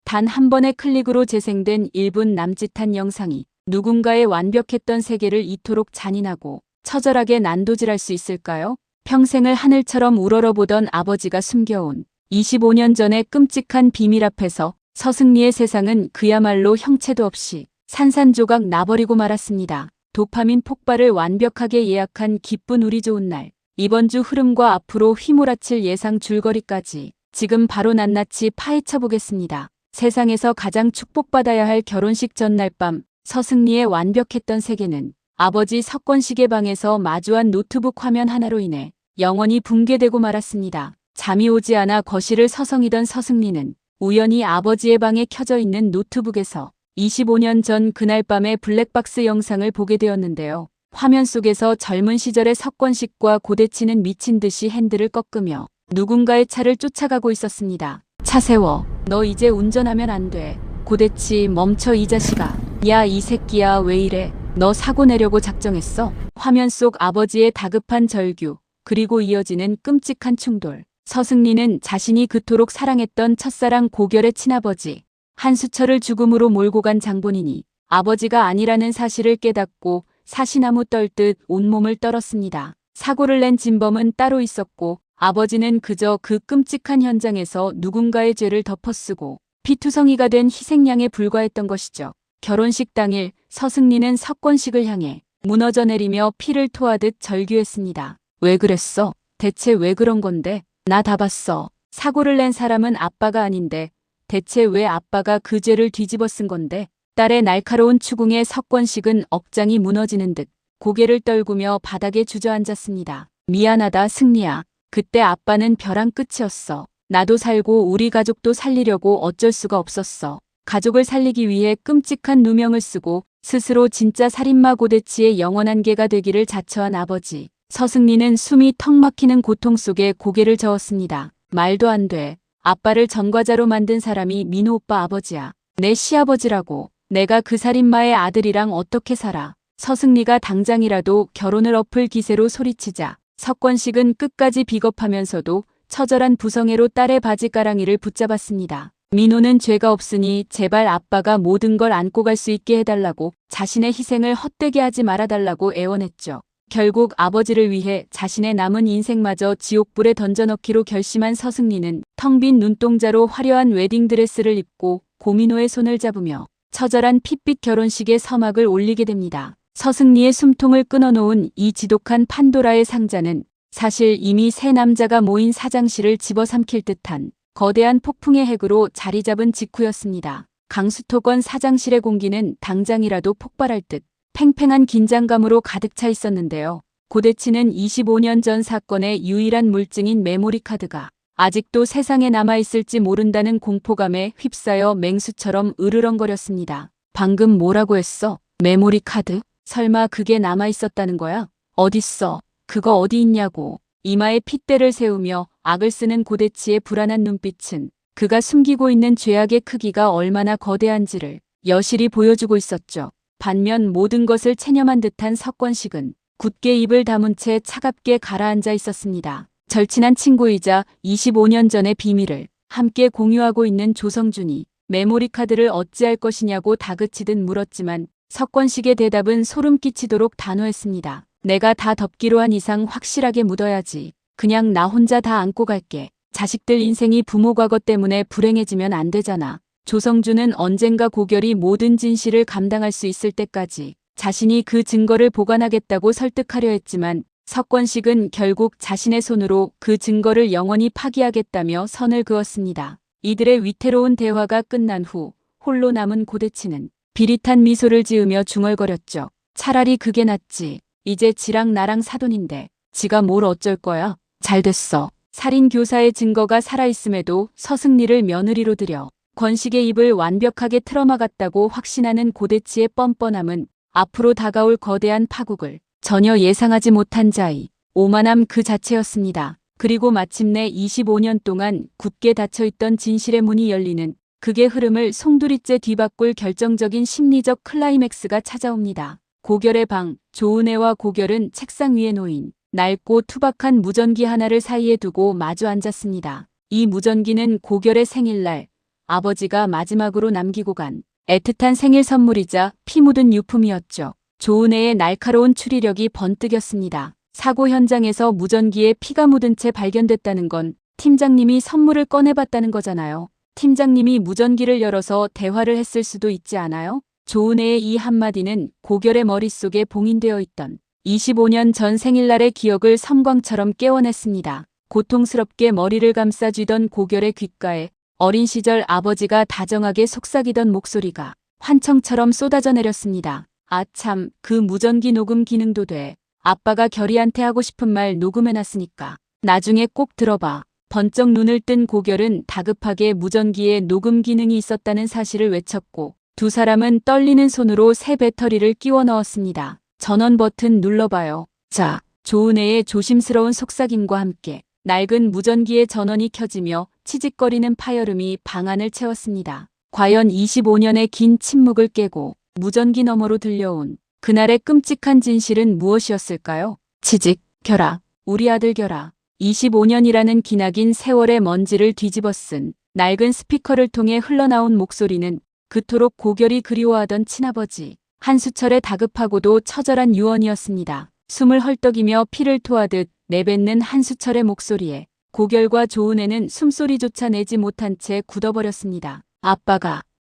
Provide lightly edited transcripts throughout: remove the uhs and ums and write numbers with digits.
단 한 번의 클릭으로 재생된 1분 남짓한 영상이 누군가의 완벽했던 세계를 이토록 잔인하고 처절하게 난도질할 수 있을까요? 평생을 하늘처럼 우러러보던 아버지가 숨겨온 25년 전의 끔찍한 비밀 앞에서 서승리의 세상은 그야말로 형체도 없이 산산조각 나버리고 말았습니다. 도파민 폭발을 완벽하게 예약한 기쁜 우리 좋은 날. 이번 주 흐름과 앞으로 휘몰아칠 예상 줄거리까지 지금 바로 낱낱이 파헤쳐 보겠습니다. 세상에서 가장 축복받아야 할 결혼식 전날 밤 서승리의 완벽했던 세계는 아버지 석권식의 방에서 마주한 노트북 화면 하나로 인해 영원히 붕괴되고 말았습니다. 잠이 오지 않아 거실을 서성이던 서승리는 우연히 아버지의 방에 켜져 있는 노트북에서 25년 전 그날 밤의 블랙박스 영상을 보게 되었는데요. 화면 속에서 젊은 시절의 석권식과 고대치는 미친 듯이 핸들을 꺾으며 누군가의 차를 쫓아가고 있었습니다. 차 세워. 너 이제 운전하면 안 돼. 고대치 멈춰 이 자식아. 야 이 새끼야 왜 이래. 너 사고 내려고 작정했어? 화면 속 아버지의 다급한 절규 그리고 이어지는 끔찍한 충돌. 서승리는 자신이 그토록 사랑했던 첫사랑 고결의 친아버지 한수철을 죽음으로 몰고 간 장본인이 아버지가 아니라는 사실을 깨닫고 사시나무 떨듯 온몸을 떨었습니다. 사고를 낸 진범은 따로 있었고 아버지는 그저 그 끔찍한 현장에서 누군가의 죄를 덮어쓰고 피투성이가 된 희생양에 불과했던 것이죠. 결혼식 당일 서승리는 석권식을 향해 무너져 내리며 피를 토하듯 절규했습니다. 왜 그랬어? 대체 왜 그런 건데? 나 다 봤어. 사고를 낸 사람은 아빠가 아닌데 대체 왜 아빠가 그 죄를 뒤집어 쓴 건데? 딸의 날카로운 추궁에 석권식은 억장이 무너지는 듯 고개를 떨구며 바닥에 주저앉았습니다. 미안하다 승리야. 그때 아빠는 벼랑 끝이었어. 나도 살고 우리 가족도 살리려고 어쩔 수가 없었어. 가족을 살리기 위해 끔찍한 누명을 쓰고 스스로 진짜 살인마 고대치의 영원한 개가 되기를 자처한 아버지. 서승리는 숨이 턱 막히는 고통 속에 고개를 저었습니다. 말도 안 돼. 아빠를 전과자로 만든 사람이 민호 오빠 아버지야. 내 시아버지라고. 내가 그 살인마의 아들이랑 어떻게 살아. 서승리가 당장이라도 결혼을 엎을 기세로 소리치자 석권식은 끝까지 비겁하면서도 처절한 부성애로 딸의 바지가랑이를 붙잡았습니다. 민호는 죄가 없으니 제발 아빠가 모든 걸 안고 갈 수 있게 해달라고 자신의 희생을 헛되게 하지 말아달라고 애원했죠. 결국 아버지를 위해 자신의 남은 인생마저 지옥불에 던져넣기로 결심한 서승리는 텅 빈 눈동자로 화려한 웨딩드레스를 입고 고민호의 손을 잡으며 처절한 핏빛 결혼식에 서막을 올리게 됩니다. 서승리의 숨통을 끊어놓은 이 지독한 판도라의 상자는 사실 이미 세 남자가 모인 사장실을 집어삼킬 듯한 거대한 폭풍의 핵으로 자리 잡은 직후였습니다. 강수토건 사장실의 공기는 당장이라도 폭발할 듯 팽팽한 긴장감으로 가득 차 있었는데요. 고대치는 25년 전 사건의 유일한 물증인 메모리 카드가 아직도 세상에 남아있을지 모른다는 공포감에 휩싸여 맹수처럼 으르렁거렸습니다. 방금 뭐라고 했어? 메모리 카드? 설마 그게 남아있었다는 거야? 어딨어? 그거 어디 있냐고. 이마에 핏대를 세우며 악을 쓰는 고대치의 불안한 눈빛은 그가 숨기고 있는 죄악의 크기가 얼마나 거대한지를 여실히 보여주고 있었죠. 반면 모든 것을 체념한 듯한 석권식은 굳게 입을 다문 채 차갑게 가라앉아 있었습니다. 절친한 친구이자 25년 전의 비밀을 함께 공유하고 있는 조성준이 메모리 카드를 어찌할 것이냐고 다그치듯 물었지만 석권식의 대답은 소름 끼치도록 단호했습니다. 내가 다 덮기로 한 이상 확실하게 묻어야지. 그냥 나 혼자 다 안고 갈게. 자식들 인생이 부모 과거 때문에 불행해지면 안 되잖아. 조성준은 언젠가 고결이 모든 진실을 감당할 수 있을 때까지 자신이 그 증거를 보관하겠다고 설득하려 했지만 석권식은 결국 자신의 손으로 그 증거를 영원히 파기하겠다며 선을 그었습니다. 이들의 위태로운 대화가 끝난 후 홀로 남은 고대치는 비릿한 미소를 지으며 중얼거렸죠. 차라리 그게 낫지. 이제 지랑 나랑 사돈인데 지가 뭘 어쩔 거야. 잘 됐어. 살인 교사의 증거가 살아있음에도 서승리를 며느리로 들여 권식의 입을 완벽하게 틀어막았다고 확신하는 고대치의 뻔뻔함은 앞으로 다가올 거대한 파국을 전혀 예상하지 못한 자의 오만함 그 자체였습니다. 그리고 마침내 25년 동안 굳게 닫혀있던 진실의 문이 열리는 극의 흐름을 송두리째 뒤바꿀 결정적인 심리적 클라이맥스가 찾아옵니다. 고결의 방, 조은혜와 고결은 책상 위에 놓인 낡고 투박한 무전기 하나를 사이에 두고 마주 앉았습니다. 이 무전기는 고결의 생일날 아버지가 마지막으로 남기고 간 애틋한 생일 선물이자 피 묻은 유품이었죠. 조은혜의 날카로운 추리력이 번뜩였습니다. 사고 현장에서 무전기에 피가 묻은 채 발견됐다는 건 팀장님이 선물을 꺼내봤다는 거잖아요. 팀장님이 무전기를 열어서 대화를 했을 수도 있지 않아요? 조은혜의 이 한마디는 고결의 머릿속에 봉인되어 있던 25년 전 생일날의 기억을 섬광처럼 깨워냈습니다. 고통스럽게 머리를 감싸쥐던 고결의 귓가에 어린 시절 아버지가 다정하게 속삭이던 목소리가 환청처럼 쏟아져 내렸습니다. 아 참, 그 무전기 녹음 기능도 돼. 아빠가 결이한테 하고 싶은 말 녹음해놨으니까 나중에 꼭 들어봐. 번쩍 눈을 뜬 고결은 다급하게 무전기에 녹음 기능이 있었다는 사실을 외쳤고 두 사람은 떨리는 손으로 새 배터리를 끼워 넣었습니다. 전원 버튼 눌러봐요. 자, 조은혜의 조심스러운 속삭임과 함께 낡은 무전기의 전원이 켜지며 치직거리는 파열음이 방안을 채웠습니다. 과연 25년의 긴 침묵을 깨고 무전기 너머로 들려온 그날의 끔찍한 진실은 무엇이었을까요? 치직, 결아, 우리 아들 결아. 25년이라는 기나긴 세월의 먼지를 뒤집어 쓴 낡은 스피커를 통해 흘러나온 목소리는 그토록 고결이 그리워하던 친아버지 한수철의 다급하고도 처절한 유언이었습니다. 숨을 헐떡이며 피를 토하듯 내뱉는 한수철의 목소리에 고결과 조은혜는 숨소리조차 내지 못한 채 굳어버렸습니다.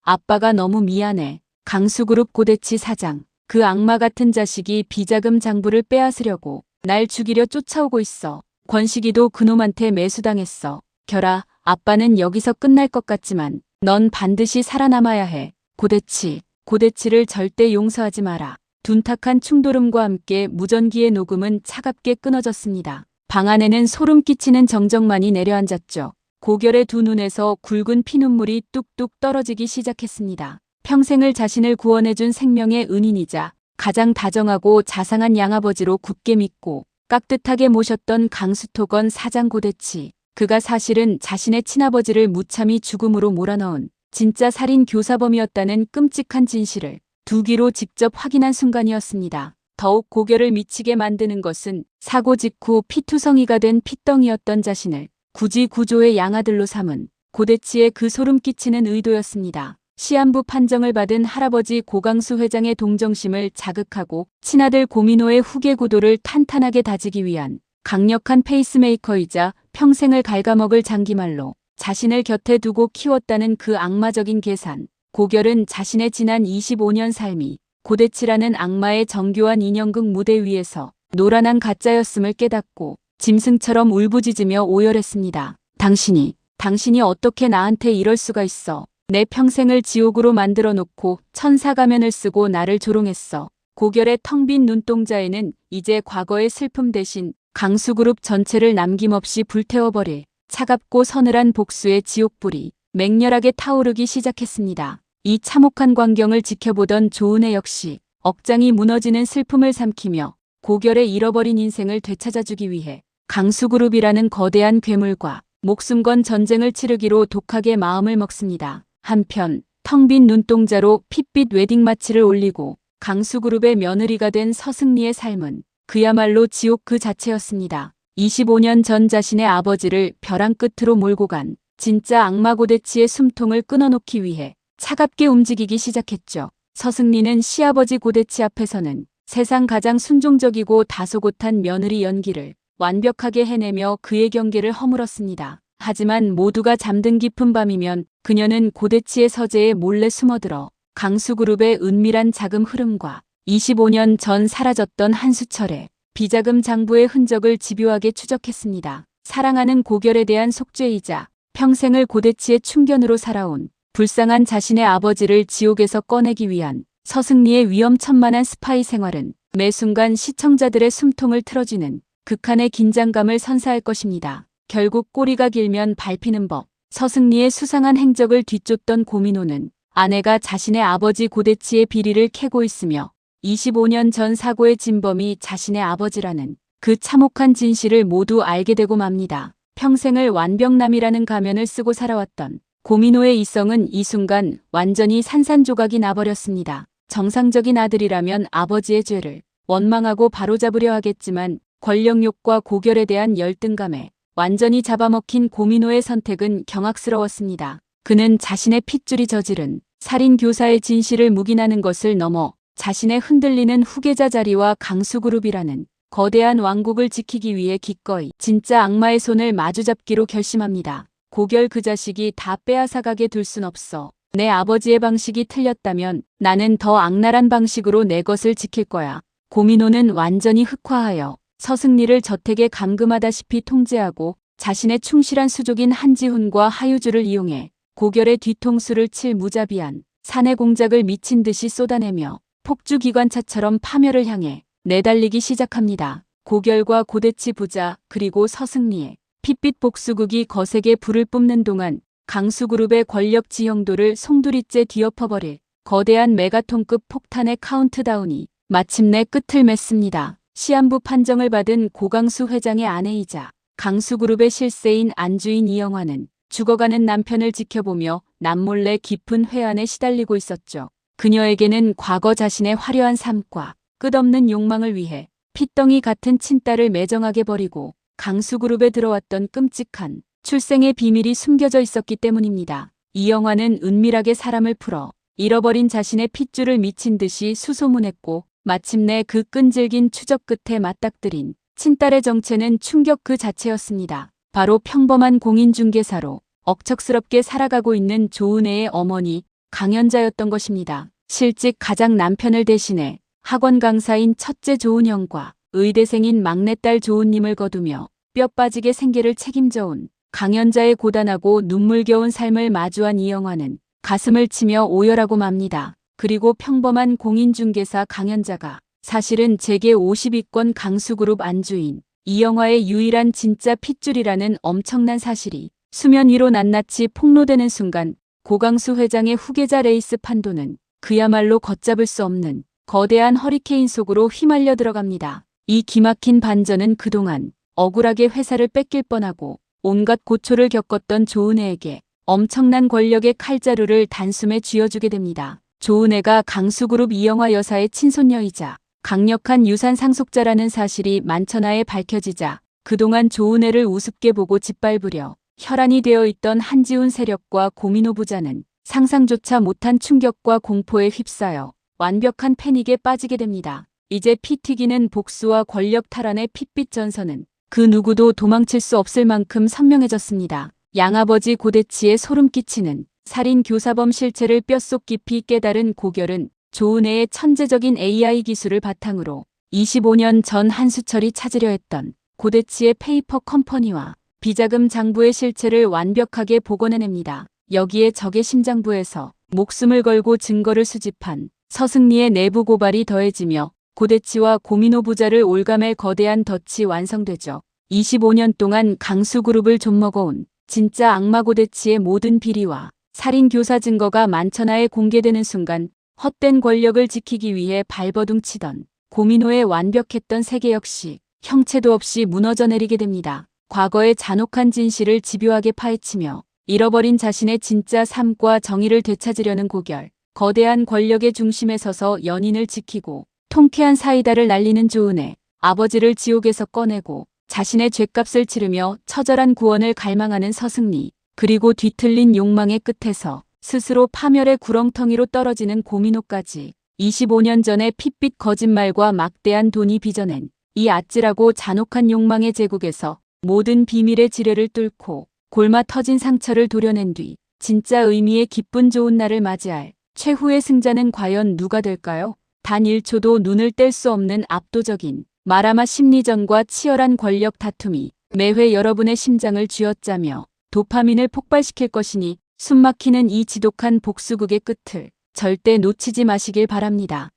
아빠가 너무 미안해. 강수그룹 고대치 사장. 그 악마 같은 자식이 비자금 장부를 빼앗으려고 날 죽이려 쫓아오고 있어. 권식이도 그놈한테 매수당했어. 결아, 아빠는 여기서 끝날 것 같지만 넌 반드시 살아남아야 해. 고대치를 절대 용서하지 마라. 둔탁한 충돌음과 함께 무전기의 녹음은 차갑게 끊어졌습니다. 방 안에는 소름 끼치는 정적만이 내려앉았죠. 고결의 두 눈에서 굵은 피눈물이 뚝뚝 떨어지기 시작했습니다. 평생을 자신을 구원해준 생명의 은인이자 가장 다정하고 자상한 양아버지로 굳게 믿고 깍듯하게 모셨던 강수토건 사장 고대치. 그가 사실은 자신의 친아버지를 무참히 죽음으로 몰아넣은 진짜 살인 교사범이었다는 끔찍한 진실을 두 귀로 직접 확인한 순간이었습니다. 더욱 고결을 미치게 만드는 것은 사고 직후 피투성이가 된 핏덩이였던 자신을 굳이 구조의 양아들로 삼은 고대치의 그 소름 끼치는 의도였습니다. 시한부 판정을 받은 할아버지 고강수 회장의 동정심을 자극하고 친아들 고민호의 후계 구도를 탄탄하게 다지기 위한 강력한 페이스메이커이자 평생을 갉아먹을 장기말로 자신을 곁에 두고 키웠다는 그 악마적인 계산. 고결은 자신의 지난 25년 삶이 고대치라는 악마의 정교한 인형극 무대 위에서 노란한 가짜였음을 깨닫고 짐승처럼 울부짖으며 오열했습니다. 당신이 어떻게 나한테 이럴 수가 있어. 내 평생을 지옥으로 만들어 놓고 천사 가면을 쓰고 나를 조롱했어. 고결의 텅 빈 눈동자에는 이제 과거의 슬픔 대신 강수그룹 전체를 남김없이 불태워버릴 차갑고 서늘한 복수의 지옥불이 맹렬하게 타오르기 시작했습니다. 이 참혹한 광경을 지켜보던 조은혜 역시 억장이 무너지는 슬픔을 삼키며 고결의 잃어버린 인생을 되찾아주기 위해 강수그룹이라는 거대한 괴물과 목숨 건 전쟁을 치르기로 독하게 마음을 먹습니다. 한편 텅 빈 눈동자로 핏빛 웨딩마치를 올리고 강수그룹의 며느리가 된 서승리의 삶은 그야말로 지옥 그 자체였습니다. 25년 전 자신의 아버지를 벼랑 끝으로 몰고 간 진짜 악마 고대치의 숨통을 끊어놓기 위해 차갑게 움직이기 시작했죠. 서승리는 시아버지 고대치 앞에서는 세상 가장 순종적이고 다소곳한 며느리 연기를 완벽하게 해내며 그의 경계를 허물었습니다. 하지만 모두가 잠든 깊은 밤이면 그녀는 고대치의 서재에 몰래 숨어들어 강수그룹의 은밀한 자금 흐름과 25년 전 사라졌던 한수철의 비자금 장부의 흔적을 집요하게 추적했습니다. 사랑하는 고결에 대한 속죄이자 평생을 고대치의 충견으로 살아온 불쌍한 자신의 아버지를 지옥에서 꺼내기 위한 서승리의 위험천만한 스파이 생활은 매 순간 시청자들의 숨통을 틀어쥐는 극한의 긴장감을 선사할 것입니다. 결국 꼬리가 길면 밟히는 법. 서승리의 수상한 행적을 뒤쫓던 고민호는 아내가 자신의 아버지 고대치의 비리를 캐고 있으며 25년 전 사고의 진범이 자신의 아버지라는 그 참혹한 진실을 모두 알게 되고 맙니다. 평생을 완벽남이라는 가면을 쓰고 살아왔던 고민호의 이성은 이 순간 완전히 산산조각이 나버렸습니다. 정상적인 아들이라면 아버지의 죄를 원망하고 바로잡으려 하겠지만 권력욕과 고결에 대한 열등감에 완전히 잡아먹힌 고민호의 선택은 경악스러웠습니다. 그는 자신의 핏줄이 저지른 살인 교사의 진실을 묵인하는 것을 넘어 자신의 흔들리는 후계자 자리와 강수그룹이라는 거대한 왕국을 지키기 위해 기꺼이 진짜 악마의 손을 마주잡기로 결심합니다. 고결 그 자식이 다 빼앗아가게 둘 순 없어. 내 아버지의 방식이 틀렸다면 나는 더 악랄한 방식으로 내 것을 지킬 거야. 고민호는 완전히 흑화하여 서승리를 저택에 감금하다시피 통제하고 자신의 충실한 수족인 한지훈과 하유주를 이용해 고결의 뒤통수를 칠 무자비한 사내 공작을 미친 듯이 쏟아내며 폭주기관차처럼 파멸을 향해 내달리기 시작합니다. 고결과 고대치 부자 그리고 서승리의 핏빛 복수국이 거세게 불을 뿜는 동안 강수그룹의 권력 지형도를 송두리째 뒤엎어버릴 거대한 메가톤급 폭탄의 카운트다운이 마침내 끝을 맺습니다. 시한부 판정을 받은 고강수 회장의 아내이자 강수그룹의 실세인 안주인 이영화는 죽어가는 남편을 지켜보며 남몰래 깊은 회한에 시달리고 있었죠. 그녀에게는 과거 자신의 화려한 삶과 끝없는 욕망을 위해 핏덩이 같은 친딸을 매정하게 버리고 강수그룹에 들어왔던 끔찍한 출생의 비밀이 숨겨져 있었기 때문입니다. 이영화는 은밀하게 사람을 풀어 잃어버린 자신의 핏줄을 미친 듯이 수소문했고 마침내 그 끈질긴 추적 끝에 맞닥뜨린 친딸의 정체는 충격 그 자체였습니다. 바로 평범한 공인중개사로 억척스럽게 살아가고 있는 조은혜의 어머니 강연자였던 것입니다. 실직 가장 남편을 대신해 학원 강사인 첫째 조은영과 의대생인 막내딸 조은님을 거두며 뼈 빠지게 생계를 책임져온 강연자의 고단하고 눈물겨운 삶을 마주한 이영화는 가슴을 치며 오열하고 맙니다. 그리고 평범한 공인중개사 강연자가 사실은 재계 50위권 강수그룹 안주인 이영화의 유일한 진짜 핏줄이라는 엄청난 사실이 수면 위로 낱낱이 폭로되는 순간 고강수 회장의 후계자 레이스 판도는 그야말로 걷잡을 수 없는 거대한 허리케인 속으로 휘말려 들어갑니다. 이 기막힌 반전은 그동안 억울하게 회사를 뺏길 뻔하고 온갖 고초를 겪었던 조은혜에게 엄청난 권력의 칼자루를 단숨에 쥐어주게 됩니다. 조은혜가 강수그룹 이영화 여사의 친손녀이자 강력한 유산 상속자라는 사실이 만천하에 밝혀지자 그동안 조은혜를 우습게 보고 짓밟으려 혈안이 되어 있던 한지훈 세력과 고민호 부자는 상상조차 못한 충격과 공포에 휩싸여 완벽한 패닉에 빠지게 됩니다. 이제 피 튀기는 복수와 권력 탈환의 핏빛 전선은 그 누구도 도망칠 수 없을 만큼 선명해졌습니다. 양아버지 고대치의 소름 끼치는 살인 교사범 실체를 뼛속 깊이 깨달은 고결은 조은혜의 천재적인 AI 기술을 바탕으로 25년 전 한수철이 찾으려 했던 고대치의 페이퍼 컴퍼니와 비자금 장부의 실체를 완벽하게 복원해냅니다. 여기에 적의 심장부에서 목숨을 걸고 증거를 수집한 서승리의 내부 고발이 더해지며 고대치와 고민호 부자를 올가맬 거대한 덫이 완성되죠. 25년 동안 강수그룹을 좀먹어온 진짜 악마 고대치의 모든 비리와 살인교사 증거가 만천하에 공개되는 순간 헛된 권력을 지키기 위해 발버둥 치던 고민호의 완벽했던 세계 역시 형체도 없이 무너져 내리게 됩니다. 과거의 잔혹한 진실을 집요하게 파헤치며 잃어버린 자신의 진짜 삶과 정의를 되찾으려는 고결, 거대한 권력의 중심에 서서 연인을 지키고 통쾌한 사이다를 날리는 조은혜, 아버지를 지옥에서 꺼내고 자신의 죗값을 치르며 처절한 구원을 갈망하는 서승리, 그리고 뒤틀린 욕망의 끝에서 스스로 파멸의 구렁텅이로 떨어지는 고민호까지 25년 전의 핏빛 거짓말과 막대한 돈이 빚어낸 이 아찔하고 잔혹한 욕망의 제국에서 모든 비밀의 지뢰를 뚫고 골마 터진 상처를 도려낸 뒤 진짜 의미의 기쁜 좋은 날을 맞이할 최후의 승자는 과연 누가 될까요? 단 1초도 눈을 뗄 수 없는 압도적인 마라마 심리전과 치열한 권력 다툼이 매회 여러분의 심장을 쥐어짜며 도파민을 폭발시킬 것이니 숨막히는 이 지독한 복수극의 끝을 절대 놓치지 마시길 바랍니다.